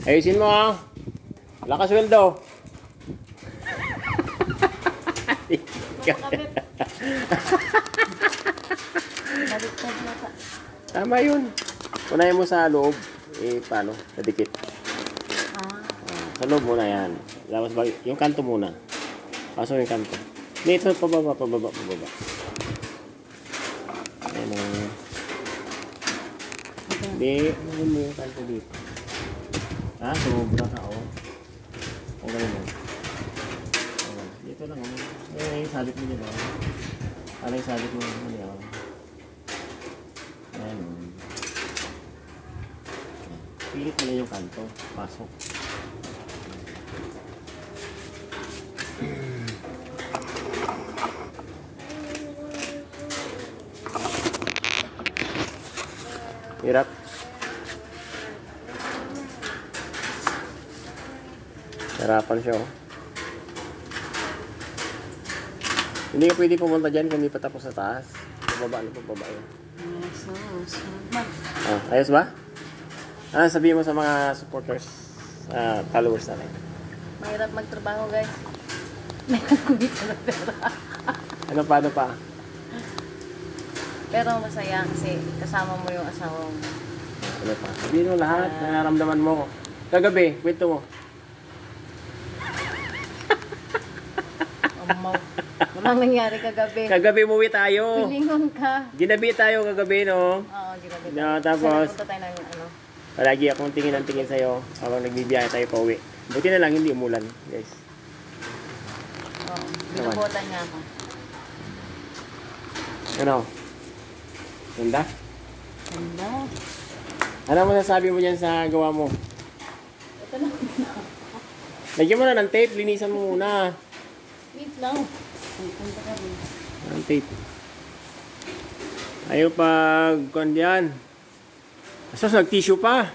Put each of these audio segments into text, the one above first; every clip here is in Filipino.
Ayusin mo ah. Wala ka sweldo. Tama yun. Unahin mo sa loob. Eh, paano? Nadikit. Sa loob muna yan. Yung kanto muna. Pasok yung kanto. Dito, pababa. Ayan o. Hindi. Unahin mo yung kanto dito. Ha? Sobra ka o. O gano'n mo. Dito lang o. Eh, sabit mo dito. Ano yung sabit mo? Ayan o. Pilit mo na yung kanto. Pasok. Hirap. Harapan siya oh. Hindi ka pwede pumunta dyan kung hindi pa tapos sa taas. Pababa yun. Ayos ba? Ano sabihin mo sa mga supporters, followers natin? Mahirap magtrabaho guys. Mahirap kumita ng pera. Paano pa? Pero masaya kasi kasama mo yung asawa mo. Ano pa? Sabihin mo lahat, nararamdaman mo. Kagabi, kwento mo. Walang nangyari kagabi. Kagabi umuwi tayo. Pilingon ka. Ginabi tayo kagabi, no? Oo, ginabi tayo. No, tapos, punta tayo ng ano. palagi akong tingin sa'yo habang nagbibiyahe tayo pa uwi. Buti na lang hindi umulan, guys. Oo, binubutan nga ako. Ano? Ganda? Ganda. Ano mo nasabi mo dyan sa gawa mo? Ito lang. Lagyan mo na ng tape, linisan mo muna. Wait lang. Punta ka rin. Ang tape. Ayaw pag kuwan yan. Asos, nag-tissue pa.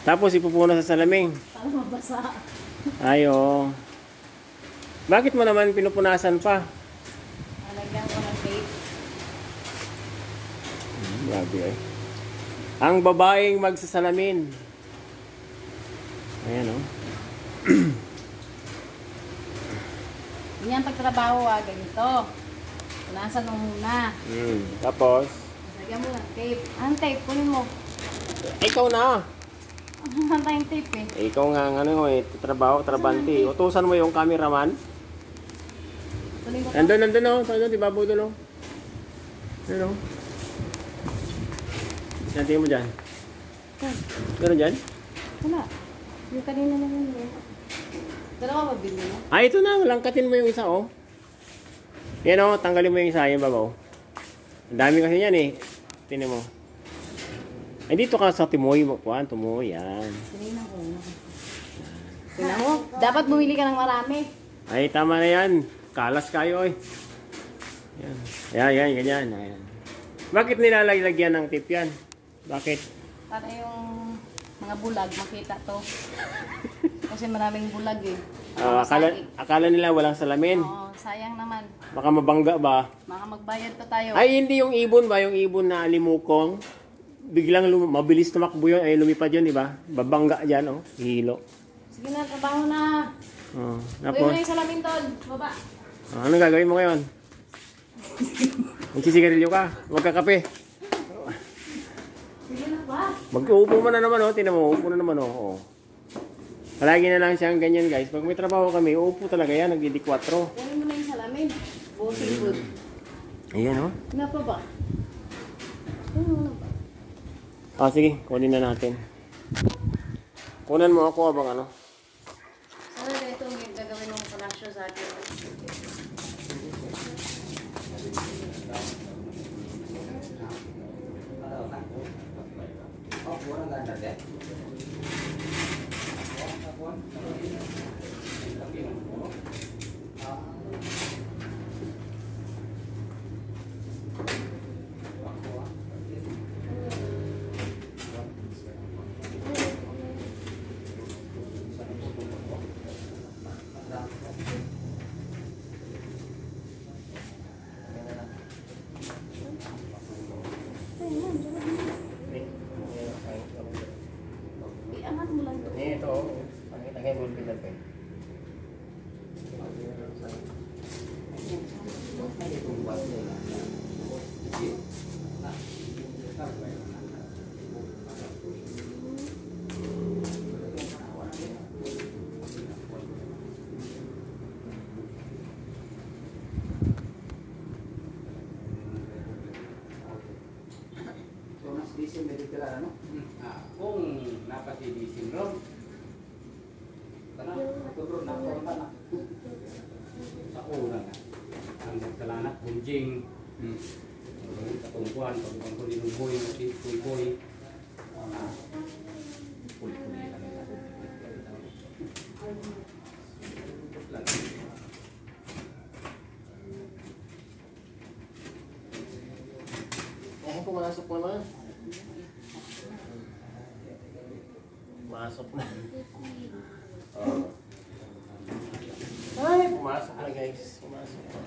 Tapos ipupuna sa salaming. Para mabasa. Ayaw. Bakit mo naman pinupunasan pa? Lagyan ko ng tape. Grabe eh. Ang babaeng magsasalamin. Ayan oh. Ganyan pagtrabaho ganito. Punasan mo muna. Tapos? Lagyan mo ng tape. Anong tape? Kunin mo. Ikaw na. Ang tayong tape eh. Ikaw nga trabaho, trabante. Utusan mo yung cameraman. Nandun oh. Nandun, di ba po doon oh. Ano? Nandiyan mo dyan. Gano'n dyan? Wala. Yung kanina naman yun. Dalawa ba bilhin mo? Ito na. Langkatin mo yung isa oh. Yan oh. Tanggalin mo yung isa. Yan babaw. Ang dami kasi yan eh. Tinan mo. Ay dito ka sa Timoy. Tumoy. Yan. Tinan ko. Tinan mo. Dapat bumili ka ng marami. Ay tama na yan. Kalas kayo eh. Yan. Yan. Ganyan. Ayan. Bakit nilalagyan ng tip yan? Bakit? Para yung mga bulag makita to. Kasi maraming bulag eh. Akala nila walang salamin. Oo, sayang naman. Baka mabangga ba? Baka magbayad pa tayo. Ay, hindi yung ibon ba? Yung ibon na alimukong? biglang mabilis tumakbo yun, ay lumipad yun, di ba? Babangga dyan, oh. Hilo. Sige na, trabaho na. Oh, Kuya mo tapos, na yung salamin doon. Baba. anong gagawin mo ngayon? Magsisigarilyo ka, magkakape. Sige na ba? Mag-uupo mo na naman, oh. Tinan mo, uupo na naman, oh. Palagi na lang siyang ganyan, guys. Pag may trabaho kami, uupo talaga yan, nagdi-4. Kunin mo na yung salamin. Bossing good. Ayan, oh. Nga pa ba? Ano na ba? Ah, sige, kunin na natin. Kunan mo ako abang ano. Sana ganito ang gagawin mong palasyo sa akin. Iangat mo lang ito. Ito, pakita kayo mo pinag kayo. Kung napatidisin ron, turun na ako na. Sa una na. Ang nagkalanak, bunjing. Katungkuhan, pagbukan ko linuboy, kuy-kuy. Puli-puli lang nila. Ako pumasok naman. Masok na. Ay, pumasok na guys. Pumasok na.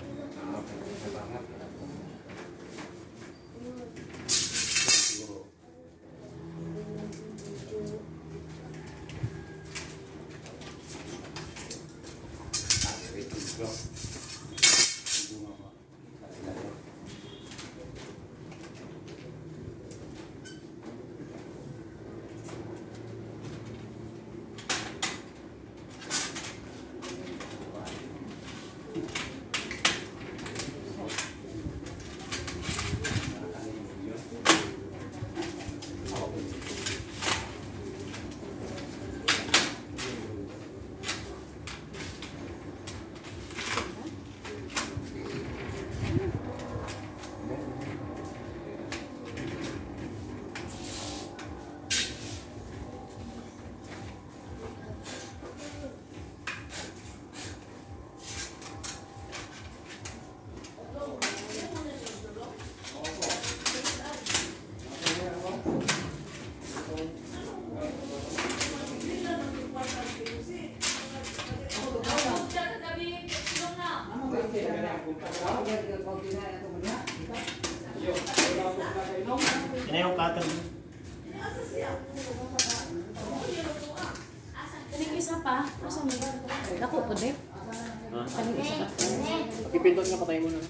Yan na yung cutter. Kaling isa pa. Asa mo? Dako po, Dep. Ha? Kaling isa pa. Pipindot nga, patay mo na.